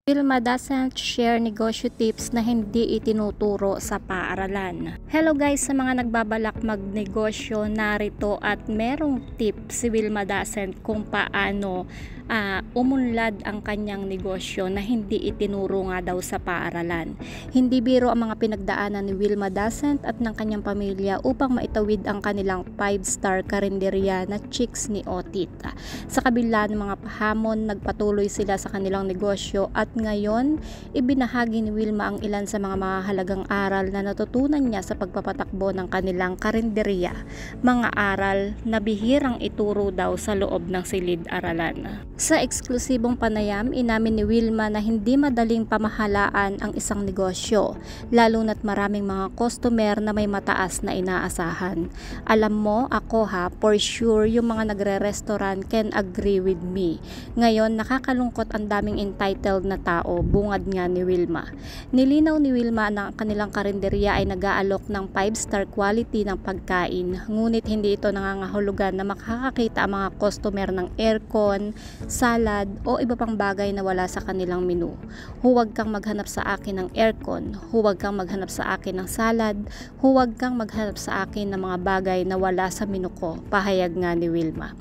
Vilma doesn't share negosyo tips na hindi itinuturo sa paaralan. Hello guys, sa mga nagbabalak magnegosyo, narito at merong tip si Vilma doesn't kung paano umunlad ang kanyang negosyo na hindi itinuro nga daw sa paaralan. Hindi biro ang mga pinagdaanan ni Vilma doesn't at ng kanyang pamilya upang maitawid ang kanilang 5-star karinderya na Chicks ni Otit. Sa kabila ng mga pahamon, nagpatuloy sila sa kanilang negosyo at ngayon, ibinahagi ni Vilma ang ilan sa mga mahalagang aral na natutunan niya sa pagpapatakbo ng kanilang karinderya. Mga aral na bihirang ituro daw sa loob ng silid-aralan. Sa eksklusibong panayam, inamin ni Vilma na hindi madaling pamahalaan ang isang negosyo, lalo na't maraming mga customer na may mataas na inaasahan. Alam mo, ako for sure yung mga nagre-restaurant can agree with me. Ngayon, nakakalungkot ang daming entitled na tao, bungad nga ni Vilma. Nilinaw ni Vilma na kanilang karinderya ay nag-aalok ng 5-star quality ng pagkain, ngunit hindi ito nangangahulugan na makakakita ang mga customer ng aircon, salad o iba pang bagay na wala sa kanilang menu. Huwag kang maghanap sa akin ng aircon, huwag kang maghanap sa akin ng salad, huwag kang maghanap sa akin ng mga bagay na wala sa menu ko, pahayag nga ni Vilma.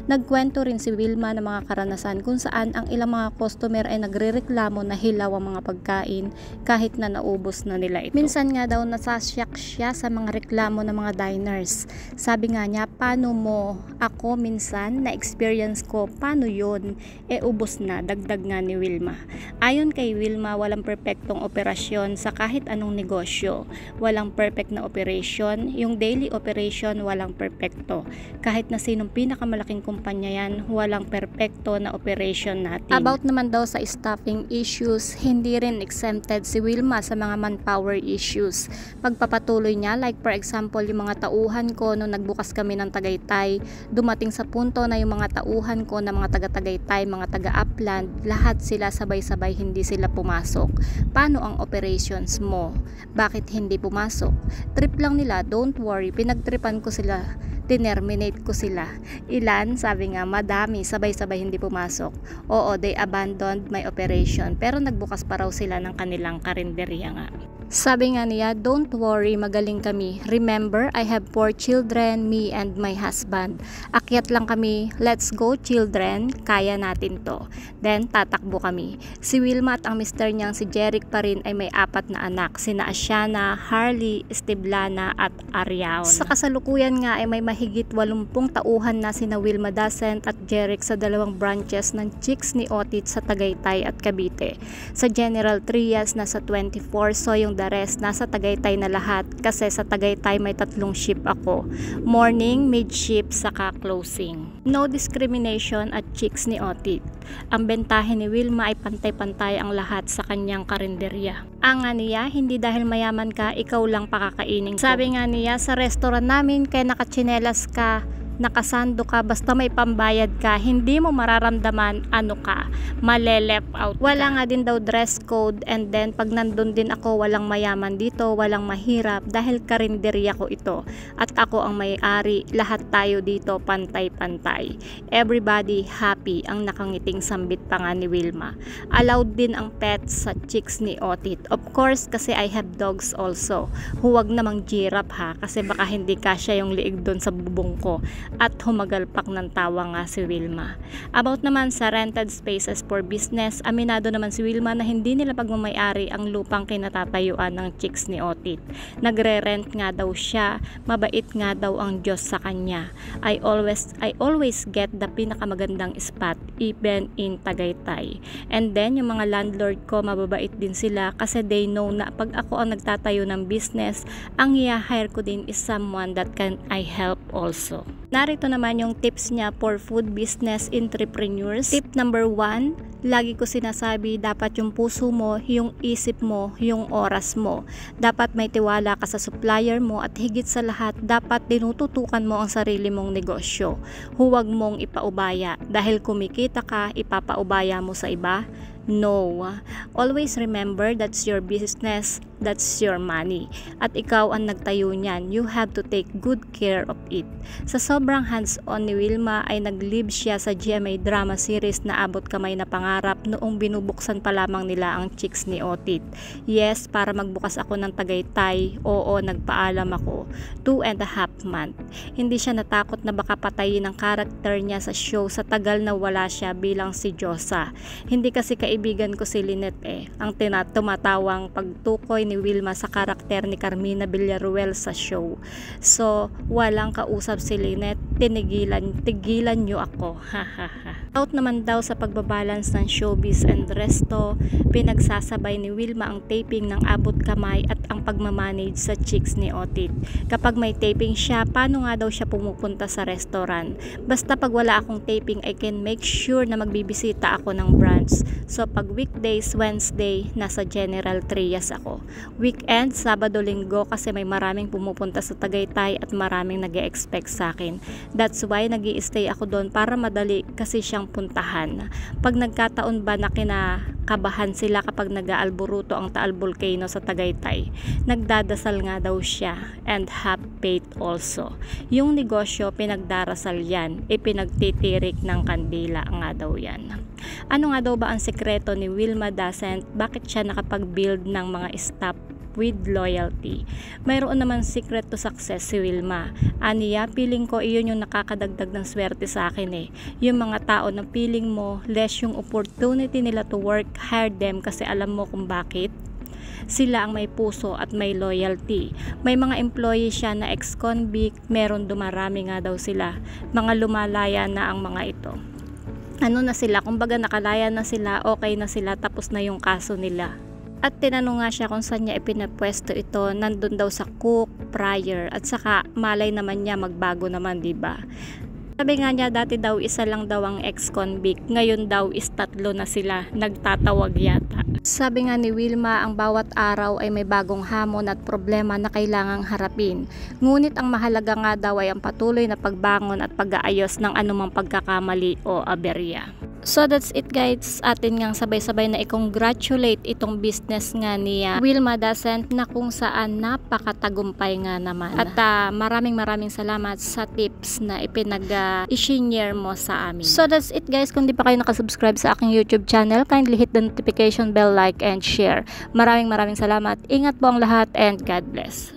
Nagkwento rin si Vilma ng mga karanasan kung saan ang ilang mga customer ay nagrereklamo na hilaw ang mga pagkain kahit na naubos na nila ito. Minsan nga daw nasasyak siya sa mga reklamo ng mga diners. Sabi nga niya, paano mo? Ako minsan na-experience ko, paano yun? Ubos na, dagdag nga ni Vilma. Ayon kay Vilma, walang perpektong operasyon sa kahit anong negosyo. Walang perfect na operation, yung daily operation walang perpekto. Kahit na sinong pinakamalaking kumpanya yan, walang perpekto na operation natin. About naman daw sa staffing issues, hindi rin exempted si Vilma sa mga manpower issues. Pagpapatuloy niya, like for example, yung mga tauhan ko nung nagbukas kami ng Tagaytay, dumating sa punto na yung mga tauhan ko na mga taga-Tagaytay, mga taga-Upland, lahat sila sabay-sabay hindi sila pumasok. Paano ang operations mo? Bakit hindi pumasok? Trip lang nila, don't worry, pinagtripan ko sila. Tinerminate ko sila. Ilan? Sabi nga, madami, sabay-sabay hindi pumasok. Oo, they abandoned my operation, pero nagbukas pa raw sila ng kanilang karinderya nga. Sabi nga niya, don't worry, magaling kami. Remember, I have 4 children, me and my husband. Akyat lang kami, let's go children, kaya natin to. Then, tatakbo kami. Si Vilma at ang mister niyang si Jeric pa rin ay may 4 na anak, sina Asiana, Harley, Esteblana at Ariaon. Sa kasalukuyan nga ay may mahigit 80 tauhan na sina Vilma doesn't at Jeric sa 2 branches ng Chicks ni Otit sa Tagaytay at Cavite. Sa General Trias nasa 24, so yung the rest nasa Tagaytay na lahat kasi sa Tagaytay may 3 shift ako. Morning, mid-shift, saka closing. No discrimination at Chicks ni Otit. Ang bentahe ni Vilma ay pantay-pantay ang lahat sa kanyang karinderya. Ang nga niya, hindi dahil mayaman ka, ikaw lang pakakainin ko. Sabi nga niya, sa restaurant namin kaya nakatsinelas ka, nakasando ka, basta may pambayad ka, hindi mo mararamdaman ano ka, male-left out ka. Wala nga din daw dress code, and then pag nandun din ako, walang mayaman dito, walang mahirap, dahil karinderya ko ito at ako ang may-ari, lahat tayo dito pantay-pantay. Everybody happy, ang nakangiting sambit pa nga ni Vilma. Allowed din ang pets sa Chicks ni Otit. Of course, kasi I have dogs also. Huwag namang giraffe ha, kasi baka hindi kasya yung liig doon sa bubong ko. At humagalpak ng tawa nga si Vilma. About naman sa rented spaces for business, aminado naman si Vilma na hindi nila pagmamayari ang lupang kinatatayuan ng Chicks ni Otit. Nagre-rent nga daw siya, mabait nga daw ang Diyos sa kanya. I always get the pinakamagandang spot even in Tagaytay. And then yung mga landlord ko, mababait din sila kasi they know na pag ako ang nagtatayo ng business, ang i-hire ko din is someone that can I help also. Narito naman yung tips niya for food business entrepreneurs. Tip number 1, lagi ko sinasabi, dapat yung puso mo, yung isip mo, yung oras mo. Dapat may tiwala ka sa supplier mo at higit sa lahat, dapat tinututukan mo ang sarili mong negosyo. Huwag mong ipaubaya dahil kumikita ka, ipapaubaya mo sa iba. No. Always remember that's your business, that's your money. At ikaw ang nagtayo niyan. You have to take good care of it. Sa sobrang hands-on ni Wilma ay nag-live siya sa GMA drama series na Abot Kamay na Pangarap noong binubuksan pa lamang nila ang chicks ni Otit. Yes, para magbukas ako ng Tagaytay. Oo, nagpaalam ako. 2.5 months. Hindi siya natakot na baka patayin ang karakter niya sa show sa tagal na wala siya bilang si Josa. Hindi kasi kaibigan ko si Lynette ang tumatawang pagtukoy ni Wilma sa karakter ni Carmina Villaruel sa show. So, walang kausap si Lynette, tigilan nyo ako, hahaha. Out naman daw sa pagbabalance ng showbiz and resto, pinagsasabay ni Wilma ang taping ng Abot Kamay at ang pagmamanage sa chicks ni Otit. Kapag may taping siya, paano nga daw siya pumupunta sa restaurant? Basta pag wala akong taping, I can make sure na magbibisita ako ng branch. So pag weekdays, Wednesday, nasa General Trias ako. Weekend, Sabado, Linggo kasi may maraming pumupunta sa Tagaytay at maraming nag-e-expect sa akin. That's why nag-i-stay ako doon para madali kasi siyang puntahan. Pag nagkataon ba na kinakabahan sila kapag nag-aalburuto ang Taal Volcano sa Tagaytay, nagdadasal nga daw siya and have faith also. Yung negosyo pinagdarasal yan, ipinagtitirik ng kandila nga daw yan. Ano nga daw ba ang sekreto ni Wilma Dasent? Bakit siya nakapag-build ng mga staff with loyalty? Mayroon naman secret to success si Wilma. Aniya, feeling ko iyon yung nakakadagdag ng swerte sa akin Yung mga tao na feeling mo less yung opportunity nila to work, hire them kasi alam mo kung bakit. Sila ang may puso at may loyalty. May mga employee siya na ex-convict, meron dumarami nga daw sila. Mga lumalaya na ang mga ito. Ano na sila, kumbaga nakalaya na sila, okay na sila, tapos na yung kaso nila. At tinanong nga siya kung saan niya ipinapwesto ito, nandun daw sa cook, fryer, at saka malay naman niya magbago naman, diba? Sabi nga niya dati daw isa lang daw ang ex-convict, ngayon daw is 3 na sila, nagtatawag yata. Sabi nga ni Wilma, ang bawat araw ay may bagong hamon at problema na kailangang harapin. Ngunit ang mahalaga nga daw ay ang patuloy na pagbangon at pag-aayos ng anumang pagkakamali o aberya. So that's it guys, atin ngang sabay-sabay na i-congratulate itong business nga ni Wilma Dasent na kung saan napakatagumpay nga naman. At maraming salamat sa tips na i-share mo sa amin. So that's it guys, kung di pa kayo nakasubscribe sa aking YouTube channel, kindly hit the notification bell, like and share. Maraming salamat, ingat po ang lahat and God bless.